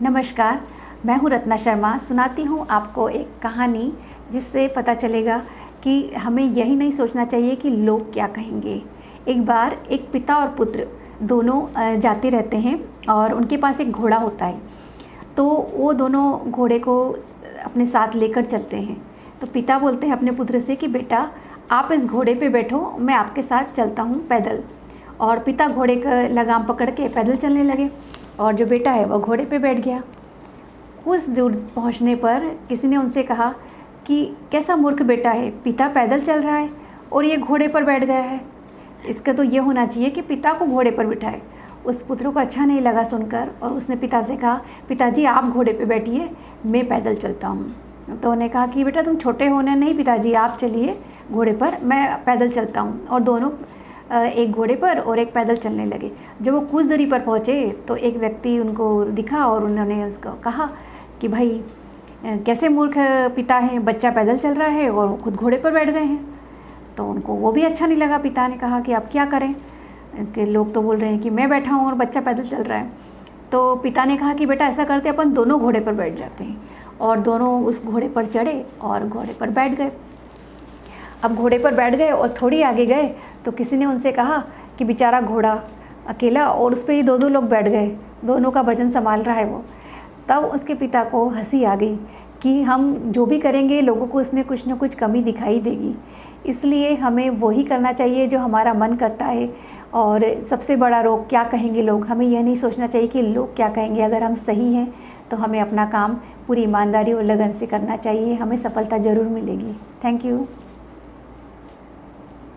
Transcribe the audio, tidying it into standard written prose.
नमस्कार, मैं हूँ रत्ना शर्मा। सुनाती हूँ आपको एक कहानी जिससे पता चलेगा कि हमें यही नहीं सोचना चाहिए कि लोग क्या कहेंगे। एक बार एक पिता और पुत्र दोनों जाते रहते हैं और उनके पास एक घोड़ा होता है। तो वो दोनों घोड़े को अपने साथ लेकर चलते हैं। तो पिता बोलते हैं अपने पुत्र से कि बेटा आप इस घोड़े पे बैठो, मैं आपके साथ चलता हूँ पैदल। और पिता घोड़े का लगाम पकड़ के पैदल चलने लगे और जो बेटा है वो घोड़े पे बैठ गया। कुछ दूर पहुंचने पर किसी ने उनसे कहा कि कैसा मूर्ख बेटा है, पिता पैदल चल रहा है और ये घोड़े पर बैठ गया है। इसका तो ये होना चाहिए कि पिता को घोड़े पर बिठाए। उस पुत्र को अच्छा नहीं लगा सुनकर और उसने पिता से कहा, पिताजी आप घोड़े पे बैठिए, मैं पैदल चलता हूँ। तो उन्होंने कहा कि बेटा तुम छोटे हो ना, नहीं पिताजी आप चलिए घोड़े पर, मैं पैदल चलता हूँ। और दोनों एक घोड़े पर और एक पैदल चलने लगे। जब वो कुछ दूरी पर पहुँचे तो एक व्यक्ति उनको दिखा और उन्होंने उसको कहा कि भाई कैसे मूर्ख पिता हैं, बच्चा पैदल चल रहा है और खुद घोड़े पर बैठ गए हैं। तो उनको वो भी अच्छा नहीं लगा। पिता ने कहा कि अब क्या करें, कि लोग तो बोल रहे हैं कि मैं बैठा हूँ और बच्चा पैदल चल रहा है। तो पिता ने कहा कि बेटा ऐसा करते अपन दोनों घोड़े पर बैठ जाते हैं। और दोनों उस घोड़े पर चढ़े और घोड़े पर बैठ गए। अब घोड़े पर बैठ गए और थोड़ी आगे गए तो किसी ने उनसे कहा कि बेचारा घोड़ा अकेला और उस पर ही दो दो लोग बैठ गए, दोनों का वजन संभाल रहा है वो। तब उसके पिता को हंसी आ गई कि हम जो भी करेंगे लोगों को इसमें कुछ ना कुछ कमी दिखाई देगी, इसलिए हमें वही करना चाहिए जो हमारा मन करता है। और सबसे बड़ा रोग क्या कहेंगे लोग, हमें यह नहीं सोचना चाहिए कि लोग क्या कहेंगे। अगर हम सही हैं तो हमें अपना काम पूरी ईमानदारी और लगन से करना चाहिए, हमें सफलता ज़रूर मिलेगी। Thank you.